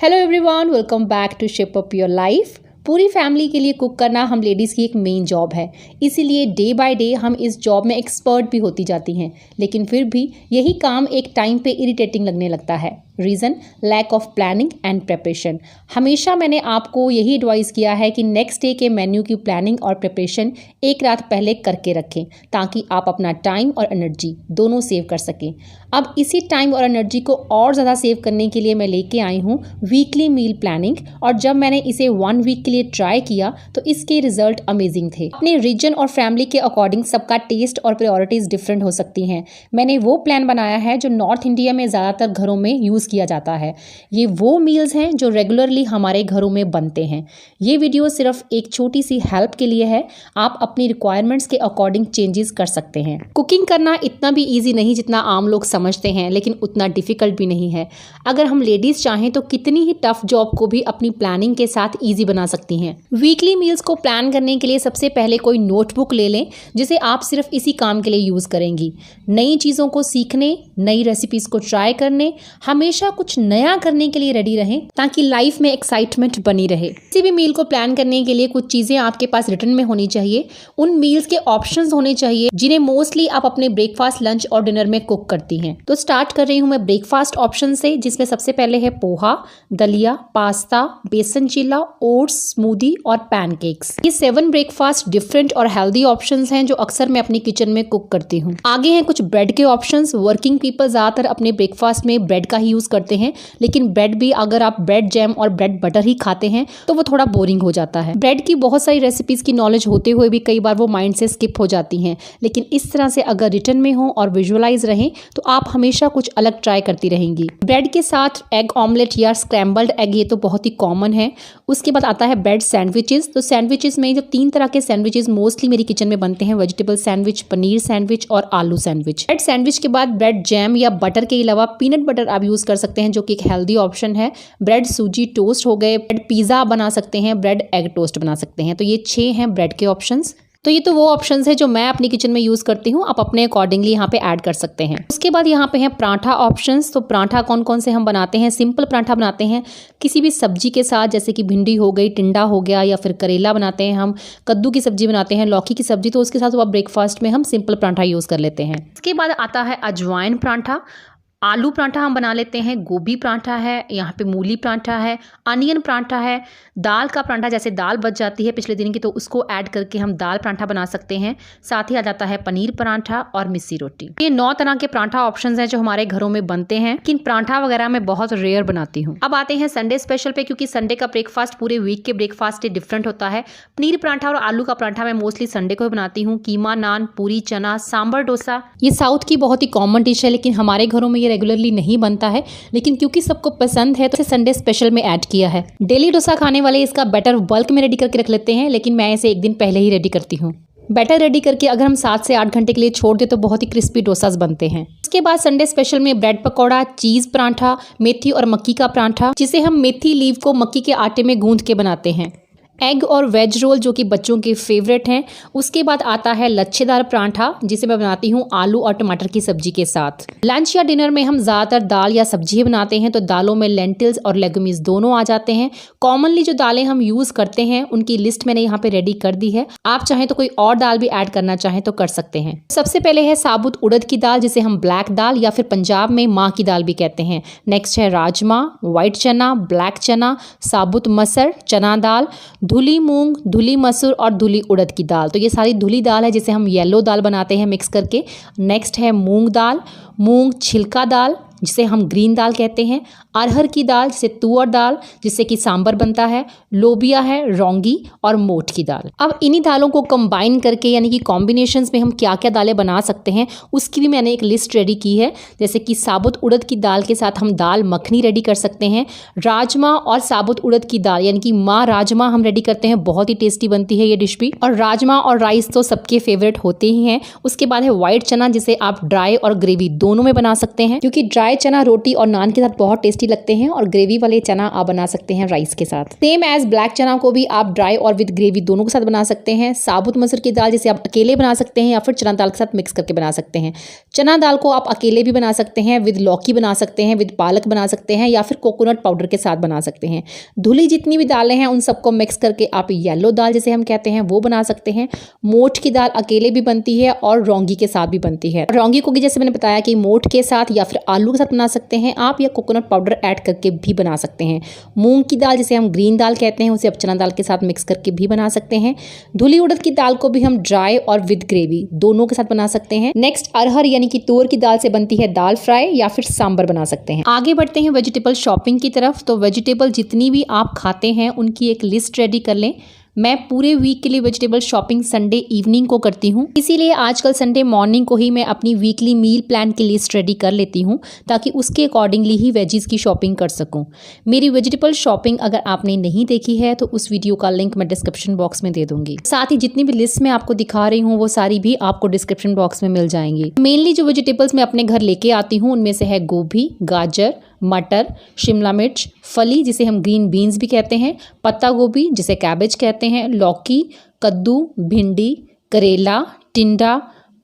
Hello everyone, welcome back to shape up your life. पूरी family के लिए cook करना हम लेडीज़ की एक मेन जॉब है, इसीलिए डे बाय डे हम इस जॉब में एक्सपर्ट भी होती जाती हैं। लेकिन फिर भी यही काम एक टाइम पे इरिटेटिंग लगने लगता है। Reason lack of planning and preparation. हमेशा मैंने आपको यही एडवाइस किया है कि नेक्स्ट डे के मेन्यू की प्लानिंग और प्रिपरेशन एक रात पहले करके रखें, ताकि आप अपना टाइम और एनर्जी दोनों सेव कर सकें। अब इसी टाइम और एनर्जी को और ज़्यादा सेव करने के लिए मैं लेके आई हूँ वीकली मील प्लानिंग। और जब मैंने इसे 1 वीक के लिए ट्राई किया तो इसके रिजल्ट अमेजिंग थे। अपने रीजन और फैमिली के अकॉर्डिंग सबका टेस्ट और प्रायोरिटीज़ डिफरेंट हो सकती हैं। मैंने वो प्लान बनाया है जो नॉर्थ इंडिया में ज़्यादातर घरों में यूज़ किया जाता है। ये वो मील्स हैं जो रेगुलरली हमारे घरों में बनते हैं। ये वीडियो सिर्फ एक छोटी सी हेल्प के लिए है, आप अपनी रिक्वायरमेंट्स के अकॉर्डिंग चेंजेस कर सकते हैं। कुकिंग करना इतना भी ईजी नहीं जितना आम लोग समझते हैं, लेकिन उतना डिफिकल्ट भी नहीं है। अगर हम लेडीज़ चाहें तो कितनी ही टफ जॉब को भी अपनी प्लानिंग के साथ ईजी बना सकती हैं। वीकली मील्स को प्लान करने के लिए सबसे पहले कोई नोटबुक ले लें जिसे आप सिर्फ इसी काम के लिए यूज़ करेंगी। नई चीज़ों को सीखने, नई रेसिपीज़ को ट्राई करने, हमेशा कुछ नया करने के लिए रेडी रहें, ताकि लाइफ में एक्साइटमेंट बनी रहे। किसी भी मील को प्लान करने के लिए कुछ चीज़ें आपके पास रिटर्न में होनी चाहिए। उन मील्स के ऑप्शंस होने चाहिए जिन्हें मोस्टली आप अपने ब्रेकफास्ट, लंच और डिनर में कुक करती हैं। तो स्टार्ट कर रही हूँ मैं ब्रेकफास्ट ऑप्शन से, जिसमें सबसे पहले है पोहा, दलिया, पास्ता, बेसन चिल्ला, ओट्स, स्मूदी और पैनकेक्स। ये 7 ब्रेकफास्ट डिफरेंट और हेल्दी ऑप्शंस हैं जो अक्सर मैं अपनी किचन में कुक करती हूँ। आगे हैं कुछ ब्रेड के ऑप्शंस। वर्किंग पीपल ज्यादातर अपने ब्रेकफास्ट में ब्रेड का ही यूज करते हैं, लेकिन ब्रेड भी अगर आप ब्रेड जैम और ब्रेड बटर ही खाते हैं तो वो थोड़ा बोरिंग हो जाता है। ब्रेड की बहुत सारी रेसिपीज की नॉलेज होते हुए भी कई बार वो माइंड से स्किप हो जाती हैं, लेकिन इस तरह से अगर रिटर्न में हो और विजुअलाइज रहें तो आप हमेशा कुछ अलग ट्राई करती रहेंगी। ब्रेड के साथ एग ऑमलेट या स्क्रैम्बल्ड एग, ये तो बहुत ही कॉमन है। उसके बाद आता है ब्रेड सैंडविचेस। तो सैंडविचेस में जो 3 तरह के सैंडविचेस मोस्टली मेरी किचन में बनते हैं, वेजिटेबल सैंडविच, पनीर सैंडविच और आलू सैंडविच। ब्रेड सैंडविच के बाद ब्रेड जैम या बटर के अलावा पीनट बटर आप यूज कर सकते हैं, जो कि एक हेल्दी ऑप्शन है। ब्रेड सूजी टोस्ट हो गए, ब्रेड पिज्जा बना सकते हैं, ब्रेड एग टोस्ट बना सकते हैं। तो ये 6 हैं ब्रेड के ऑप्शंस। तो ये तो वो ऑप्शंस है जो मैं अपनी किचन में यूज़ करती हूँ, आप अपने अकॉर्डिंगली यहाँ पे ऐड कर सकते हैं। उसके बाद यहाँ पे हैं पराठा ऑप्शंस। तो पराठा कौन कौन से हम बनाते हैं? सिंपल पराठा बनाते हैं किसी भी सब्जी के साथ, जैसे कि भिंडी हो गई, टिंडा हो गया, या फिर करेला बनाते हैं हम, कद्दू की सब्जी बनाते हैं, लौकी की सब्जी। तो उसके साथ वो ब्रेकफास्ट में हम सिंपल पराठा यूज़ कर लेते हैं। इसके बाद आता है अजवाइन पराठा। आलू पराठा हम बना लेते हैं, गोभी पराठा है, यहाँ पे मूली पराठा है, अनियन पराठा है, दाल का पराठा, जैसे दाल बच जाती है पिछले दिन की तो उसको ऐड करके हम दाल पराठा बना सकते हैं। साथ ही आ जाता है पनीर पराठा और मिस्सी रोटी। ये 9 तरह के पराठा ऑप्शंस हैं जो हमारे घरों में बनते हैं, लेकिन पराठा वगैरह मैं बहुत रेयर बनाती हूँ। अब आते हैं संडे स्पेशल पे, क्योंकि संडे का ब्रेकफास्ट पूरे वीक के ब्रेकफास्ट से डिफरेंट होता है। पनीर पराठा और आलू का पराठा मैं मोस्टली संडे को ही बनाती हूँ। कीमा, नान, पूरी, चना, सांबर, डोसा, ये साउथ की बहुत ही कॉमन डिश है, लेकिन हमारे घरों में रेगुलरली नहीं बनता है, लेकिन क्योंकि सबको पसंद है तो संडे स्पेशल में ऐड किया है। डेली डोसा खाने वाले इसका बैटर बल्क में रेडी करके रख लेते हैं, लेकिन मैं इसे एक दिन पहले ही रेडी करती हूँ। बैटर रेडी करके अगर हम 7 से 8 घंटे के लिए छोड़ दें तो बहुत ही क्रिस्पी डोसास बनते हैं। उसके बाद संडे स्पेशल में ब्रेड पकौड़ा, चीज पराठा, मेथी और मक्की का पराठा, जिसे हम मेथी लीव को मक्की के आटे में गूंथ के बनाते हैं। एग और वेज रोल, जो कि बच्चों के फेवरेट हैं। उसके बाद आता है लच्छेदार पराठा, जिसे मैं बनाती हूँ आलू और टमाटर की सब्जी के साथ। लंच या डिनर में हम ज़्यादातर दाल या सब्जी बनाते हैं, तो दालों में लेंटिल्स और लेगुमिस दोनों आ जाते हैं। कॉमनली जो दालें हम यूज़ करते हैं उनकी लिस्ट मैंने यहाँ पे रेडी कर दी है। आप चाहें तो कोई और दाल भी ऐड करना चाहें तो कर सकते हैं। सबसे पहले है साबुत उड़द की दाल, जिसे हम ब्लैक दाल या फिर पंजाब में माँ की दाल भी कहते हैं। नेक्स्ट है राजमा, व्हाइट चना, ब्लैक चना, साबुत मसर, चना दाल, धुली मूंग, धुली मसूर और धुली उड़द की दाल। तो ये सारी धुली दाल है जिसे हम येलो दाल बनाते हैं मिक्स करके। नेक्स्ट है मूंग दाल, मूंग छिलका दाल, जिसे हम ग्रीन दाल कहते हैं। अरहर की दाल, जिसे तुअर दाल, जिससे कि सांबर बनता है। लोबिया है, रौंगी और मोठ की दाल। अब इन्हीं दालों को कंबाइन करके, यानी कि कॉम्बिनेशंस में हम क्या क्या दालें बना सकते हैं, उसकी भी मैंने एक लिस्ट रेडी की है। जैसे कि साबुत उड़द की दाल के साथ हम दाल मखनी रेडी कर सकते हैं। राजमा और साबुत उड़द की दाल, यानी कि माँ राजमा हम रेडी करते हैं, बहुत ही टेस्टी बनती है ये डिश भी। और राजमा और राइस तो सबके फेवरेट होते ही हैं। उसके बाद है व्हाइट चना, जिसे आप ड्राई और ग्रेवी दोनों में बना सकते हैं, क्योंकि ड्राई ड्राई चना रोटी और नान के साथ बहुत टेस्टी लगते हैं और ग्रेवी वाले चना आप बना सकते हैं राइस के साथ। सेम एज ब्लैक चना को भी आप ड्राई और विद ग्रेवी दोनों के साथ बना सकते हैं। साबुत मसूर की दाल जिसे आप अकेले बना सकते हैं या फिर चना दाल के साथ मिक्स करके बना सकते हैं। चना दाल को आप अकेले भी बना सकते हैं, विद लौकी बना सकते हैं, विद पालक बना सकते हैं या फिर कोकोनट पाउडर के साथ बना सकते हैं। धुली जितनी भी दालें हैं उन सबको मिक्स करके आप येलो दाल जिसे हम कहते हैं वो बना सकते हैं। मोठ की दाल अकेले भी बनती है और रौंगी के साथ भी बनती है। रौंगी को भी जैसे मैंने बताया कि मोठ के साथ या फिर आलू के साथ बना सकते हैं आप, या कोकोनट पाउडर ऐड करके भी बना सकते हैं। मूंग की दाल जिसे हम ग्रीन दाल कहते हैं उसे आप चना दाल के साथ मिक्स करके भी बना सकते हैं। धुली उड़द की दाल को भी हम ड्राई और विद ग्रेवी दोनों के साथ बना सकते हैं। नेक्स्ट अरहर यानी कि तुअर की दाल से बनती है दाल फ्राई या फिर सांबर बना सकते हैं। आगे बढ़ते हैं वेजिटेबल शॉपिंग की तरफ। तो वेजिटेबल जितनी भी आप खाते हैं उनकी एक लिस्ट रेडी कर लें। मैं पूरे वीक के लिए वेजिटेबल शॉपिंग संडे इवनिंग को करती हूँ, इसीलिए आजकल संडे मॉर्निंग को ही मैं अपनी वीकली मील प्लान की लिस्ट रेडी कर लेती हूँ ताकि उसके अकॉर्डिंगली ही वेजीज की शॉपिंग कर सकूँ। मेरी वेजिटेबल शॉपिंग अगर आपने नहीं देखी है तो उस वीडियो का लिंक मैं डिस्क्रिप्शन बॉक्स में दे दूंगी। साथ ही जितनी भी लिस्ट मैं आपको दिखा रही हूँ वो सारी भी आपको डिस्क्रिप्शन बॉक्स में मिल जाएंगी। मेनली जो वेजिटेबल्स मैं अपने घर लेके आती हूँ उनमें से है गोभी, गाजर, मटर, शिमला मिर्च, फली जिसे हम ग्रीन बीन्स भी कहते हैं, पत्ता गोभी जिसे कैबेज कहते हैं, लौकी, कद्दू, भिंडी, करेला, टिंडा,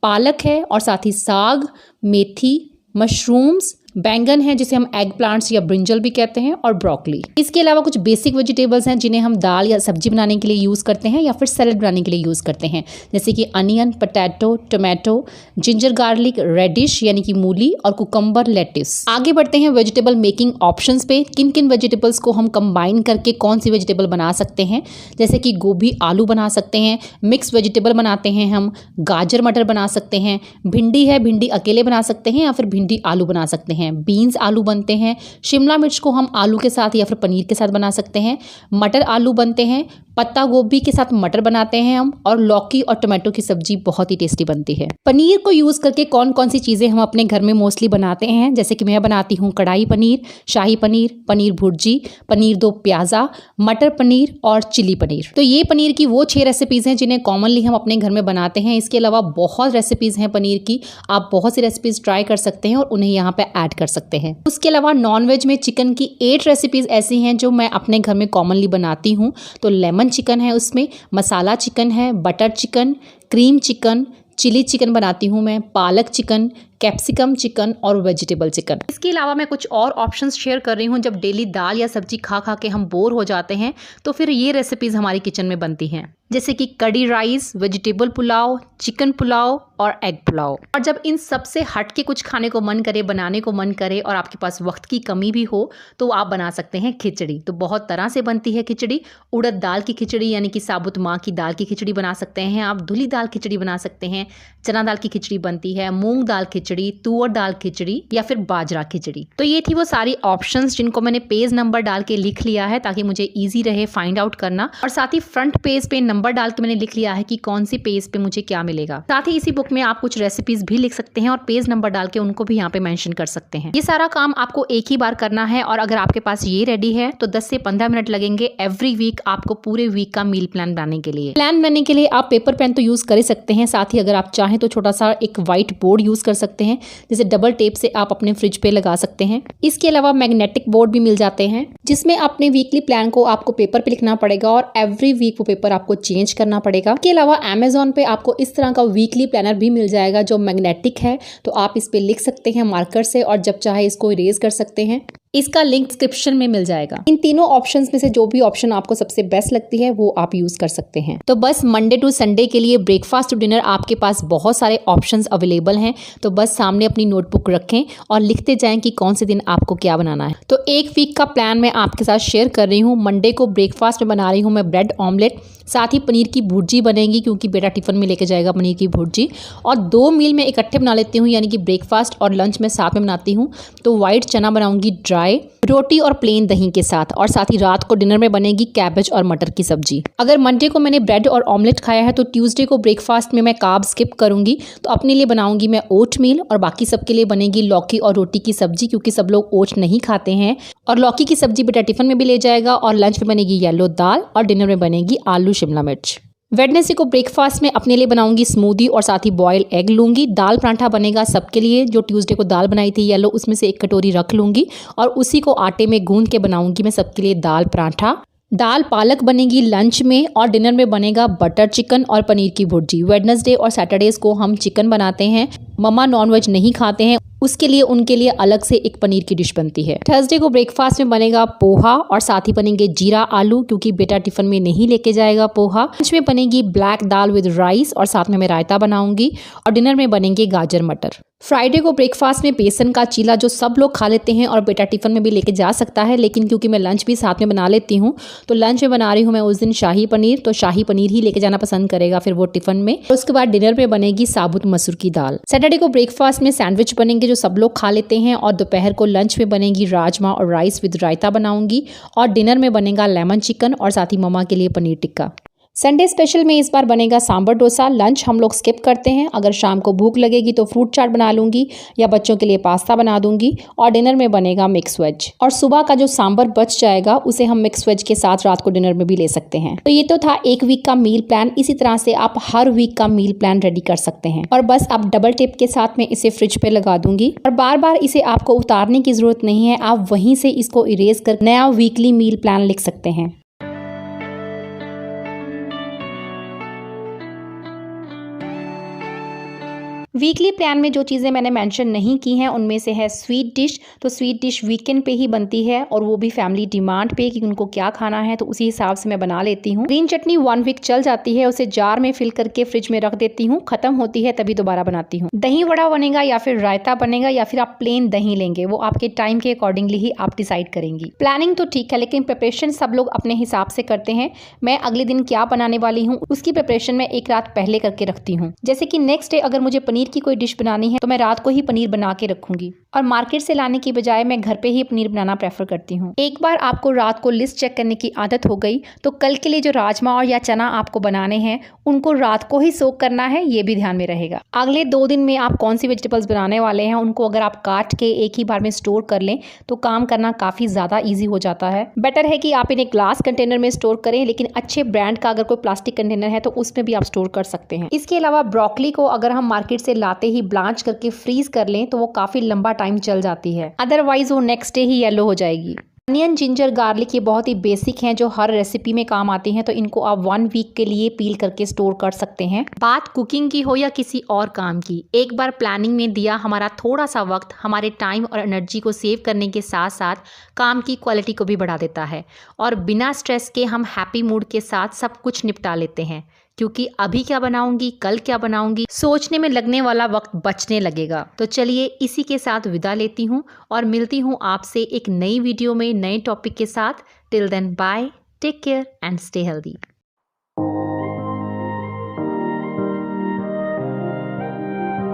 पालक है और साथ ही साग, मेथी, मशरूम्स, बैंगन है जिसे हम एग प्लांट्स या ब्रिंजल भी कहते हैं, और ब्रोकली। इसके अलावा कुछ बेसिक वेजिटेबल्स हैं जिन्हें हम दाल या सब्जी बनाने के लिए यूज़ करते हैं या फिर सैलेड बनाने के लिए यूज़ करते हैं, जैसे कि onion, potato, tomato, ginger garlic, radish यानी कि मूली और कुकम्बर, लेटिस। आगे बढ़ते हैं वेजिटेबल मेकिंग ऑप्शंस पे। किन किन वेजिटेबल्स को हम कंबाइन करके कौन सी वेजिटेबल बना सकते हैं, जैसे कि गोभी आलू बना सकते हैं, मिक्स वेजिटेबल बनाते हैं हम, गाजर मटर बना सकते हैं, भिंडी है भिंडी अकेले बना सकते हैं या फिर भिंडी आलू बना सकते हैं, बीन्स आलू बनते हैं, शिमला मिर्च को हम आलू के साथ या फिर पनीर के साथ बना सकते हैं, मटर आलू बनते हैं, पत्ता गोभी के साथ मटर बनाते हैं हम, और लौकी और टोमेटो की सब्जी बहुत ही टेस्टी बनती है। पनीर को यूज करके कौन कौन सी चीजें हम अपने घर में मोस्टली बनाते हैं, जैसे कि मैं बनाती हूँ कढ़ाई पनीर, शाही पनीर, पनीर भुर्जी, पनीर दो प्याजा, मटर पनीर और चिली पनीर। तो ये पनीर की वो 6 रेसिपीज हैं जिन्हें कॉमनली हम अपने घर में बनाते हैं। इसके अलावा बहुत रेसिपीज हैं पनीर की, आप बहुत सी रेसिपीज ट्राई कर सकते हैं और उन्हें यहाँ पे ऐड कर सकते हैं। उसके अलावा नॉनवेज में चिकन की 8 रेसिपीज ऐसी हैं जो मैं अपने घर में कॉमनली बनाती हूँ। तो लेमन चिकन है, उसमें मसाला चिकन है, butter chicken, cream chicken, chilli chicken बनाती हूँ मैं, पालक चिकन, कैप्सिकम चिकन और वेजिटेबल चिकन। इसके अलावा मैं कुछ और ऑप्शंस शेयर कर रही हूँ। जब डेली दाल या सब्जी खा खा के हम बोर हो जाते हैं तो फिर ये रेसिपीज़ हमारी किचन में बनती हैं, जैसे कि कड़ी rice, vegetable pulao, chicken pulao और एग पुलाव। और जब इन सब से हट के कुछ खाने को मन करे, बनाने को मन करे और आपके पास वक्त की कमी भी हो तो आप बना सकते हैं खिचड़ी। तो बहुत तरह से बनती है खिचड़ी। उड़द दाल की खिचड़ी यानी कि साबुत माँ की दाल की खिचड़ी बना सकते हैं आप, धुली दाल खिचड़ी बना सकते हैं, चना दाल की खिचड़ी बनती है, मूंग दाल खिचड़ी, तुअर दाल खिचड़ी या फिर बाजरा खिचड़ी। तो ये थी वो सारी ऑप्शंस जिनको मैंने पेज नंबर डाल के लिख लिया है ताकि मुझे इजी रहे फाइंड आउट करना, और साथ ही फ्रंट पेज पे नंबर डाल के मैंने लिख लिया है कि कौन सी पेज पे मुझे क्या मिलेगा। साथ ही इसी बुक में आप कुछ रेसिपीज भी लिख सकते हैं और पेज नंबर डाल के उनको भी यहाँ पे मेंशन कर सकते हैं। ये सारा काम आपको एक ही बार करना है और अगर आपके पास ये रेडी है तो 10 से 15 मिनट लगेंगे एवरी वीक आपको पूरे वीक का मील प्लान बनाने के लिए। प्लान बनाने के लिए आप पेपर पेन तो यूज कर ही सकते हैं, साथ ही अगर आप चाहें तो छोटा सा एक व्हाइट बोर्ड यूज कर सकते हैं, जैसे डबल टेप से आप अपने फ्रिज पे लगा सकते हैं। इसके अलावा मैग्नेटिक बोर्ड भी मिल जाते हैं जिसमें अपने वीकली प्लान को आपको पेपर पे लिखना पड़ेगा और एवरी वीक वो पेपर आपको चेंज करना पड़ेगा। इसके अलावा अमेज़न पे आपको इस तरह का वीकली प्लानर भी मिल जाएगा जो मैग्नेटिक है, तो आप इस पे लिख सकते हैं मार्कर से और जब चाहे इसको इरेज कर सकते हैं। इसका लिंक डिस्क्रिप्शन में मिल जाएगा। इन तीनों ऑप्शंस में से जो भी ऑप्शन आपको सबसे बेस्ट लगती है वो आप यूज कर सकते हैं। तो बस मंडे टू संडे के लिए ब्रेकफास्ट टू डिनर आपके पास बहुत सारे ऑप्शंस अवेलेबल हैं, तो बस सामने अपनी नोटबुक रखें और लिखते जाएं कि कौन से दिन आपको क्या बनाना है। तो एक वीक का प्लान मैं आपके साथ शेयर कर रही हूँ। मंडे को ब्रेकफास्ट में बना रही हूँ मैं ब्रेड ऑमलेट, साथ ही पनीर की भुर्जी बनेगी क्योंकि बेटा टिफिन में लेके जाएगा पनीर की भुर्जी, और 2 मील में इकट्ठे बना लेती हूँ यानी कि ब्रेकफास्ट और लंच में साथ में बनाती हूँ। तो व्हाइट चना बनाऊंगी ड्राई, रोटी और प्लेन दही के साथ, और साथ ही रात को डिनर में बनेगी कैबेज और मटर की सब्जी। अगर मंडे को मैंने ब्रेड और ऑमलेट खाया है तो ट्यूसडे को ब्रेकफास्ट में मैं कार्ब स्किप करूंगी, तो अपने लिए बनाऊंगी मैं ओट मील और बाकी सबके लिए बनेगी लौकी और रोटी की सब्जी क्योंकि सब लोग ओट्स नहीं खाते हैं, और लौकी की सब्जी बेटा टिफिन में भी ले जाएगा, और लंच में बनेगी येलो दाल और डिनर में बनेगी आलू शिमला मिर्च। वेडनेसडे को ब्रेकफास्ट में अपने लिए बनाऊंगी स्मूदी और साथ ही बॉयल एग लूंगी। दाल पराठा बनेगा सबके लिए। जो ट्यूसडे को दाल बनाई थी येलो, उसमें से एक कटोरी रख लूंगी और उसी को आटे में गूंद के बनाऊंगी मैं सबके लिए दाल पराठा। दाल पालक बनेगी लंच में और डिनर में बनेगा बटर चिकन और पनीर की भुर्जी। वेडनेसडे और सैटरडेज को हम चिकन बनाते हैं। मम्मा नॉनवेज नहीं खाते हैं, उसके लिए उनके लिए अलग से एक पनीर की डिश बनती है। थर्सडे को ब्रेकफास्ट में बनेगा पोहा और साथ ही बनेंगे जीरा आलू, क्योंकि बेटा टिफिन में नहीं लेके जाएगा पोहा। लंच में बनेगी ब्लैक दाल विद राइस और साथ में मैं रायता बनाऊंगी और डिनर में बनेंगे गाजर मटर। फ्राइडे को ब्रेकफास्ट में बेसन का चीला, जो सब लोग खा लेते हैं और बेटा टिफिन में भी लेके जा सकता है, लेकिन क्योंकि मैं लंच भी साथ में बना लेती हूँ तो लंच में बना रही हूँ मैं उस दिन शाही पनीर, तो शाही पनीर ही लेके जाना पसंद करेगा फिर वो टिफिन में। उसके बाद डिनर में बनेगी साबुत मसूर की दाल। सैटरडे को ब्रेकफास्ट में सैंडविच बनेंगे जो सब लोग खा लेते हैं और दोपहर को लंच में बनेगी राजमा और राइस विद रायता बनाऊंगी और डिनर में बनेगा लेमन चिकन और साथ ही मम्मा के लिए पनीर टिक्का। संडे स्पेशल में इस बार बनेगा सांबर डोसा। लंच हम लोग स्किप करते हैं। अगर शाम को भूख लगेगी तो फ्रूट चाट बना लूंगी या बच्चों के लिए पास्ता बना दूंगी और डिनर में बनेगा मिक्स वेज। और सुबह का जो सांबर बच जाएगा उसे हम मिक्स वेज के साथ रात को डिनर में भी ले सकते हैं। तो ये तो था एक वीक का मील प्लान। इसी तरह से आप हर वीक का मील प्लान रेडी कर सकते हैं और बस अब डबल टेप के साथ में इसे फ्रिज पे लगा दूंगी और बार बार इसे आपको उतारने की जरूरत नहीं है। आप वहीं से इसको इरेज कर नया वीकली मील प्लान लिख सकते हैं। वीकली प्लान में जो चीज़ें मैंने मेंशन नहीं की हैं उनमें से है स्वीट डिश। तो स्वीट डिश वीकेंड पे ही बनती है और वो भी फैमिली डिमांड पे कि उनको क्या खाना है, तो उसी हिसाब से मैं बना लेती हूँ। ग्रीन चटनी 1 वीक चल जाती है, उसे जार में फिल करके फ्रिज में रख देती हूँ, खत्म होती है तभी दोबारा बनाती हूँ। दही वड़ा बनेगा या फिर रायता बनेगा या फिर आप प्लेन दही लेंगे, वो आपके टाइम के अकॉर्डिंगली ही आप डिसाइड करेंगी। प्लानिंग तो ठीक है लेकिन प्रिपरेशन सब लोग अपने हिसाब से करते हैं। मैं अगले दिन क्या बनाने वाली हूँ उसकी प्रिपरेशन मैं एक रात पहले करके रखती हूँ। जैसे कि नेक्स्ट डे अगर मुझे पनीर की कोई डिश बनानी है तो मैं रात को ही पनीर बना के रखूंगी और मार्केट से लाने की बजाय मैं घर पे ही पनीर बनाना प्रेफर करती हूँ। एक बार आपको रात को लिस्ट चेक करने की आदत हो गई तो कल के लिए जो राजमा और या चना आपको बनाने हैं उनको रात को ही सोक करना है, ये भी ध्यान में रहेगा। अगले 2 दिन में आप कौन सी वेजिटेबल्स बनाने वाले हैं उनको अगर आप काट के एक ही बार में स्टोर कर लें तो काम करना काफी ज्यादा ईजी हो जाता है। बेटर है कि आप इन्हें ग्लास कंटेनर में स्टोर करें, लेकिन अच्छे ब्रांड का अगर कोई प्लास्टिक कंटेनर है तो उसमें भी आप स्टोर कर सकते हैं। इसके अलावा ब्रोकली को अगर हम मार्केट से लाते ही ब्लांच करके फ्रीज कर लें तो वो काफी लंबा टाइम चल जाती है, अदरवाइज वो नेक्स्ट डे ही येलो हो जाएगी। अनियन, जिंजर, गार्लिक ये बहुत ही बेसिक हैं जो हर रेसिपी में काम आती हैं, तो इनको आप 1 वीक के लिए पील करके स्टोर कर सकते हैं। बात कुकिंग की हो या किसी और काम की, एक बार प्लानिंग में दिया हमारा थोड़ा सा वक्त हमारे टाइम और एनर्जी को सेव करने के साथ साथ काम की क्वालिटी को भी बढ़ा देता है और बिना स्ट्रेस के हम हैप्पी मूड के साथ सब कुछ निपटा लेते हैं, क्योंकि अभी क्या बनाऊंगी कल क्या बनाऊंगी सोचने में लगने वाला वक्त बचने लगेगा। तो चलिए इसी के साथ विदा लेती हूँ और मिलती हूँ आपसे एक नई वीडियो में नए टॉपिक के साथ। Till then bye, take care and stay healthy.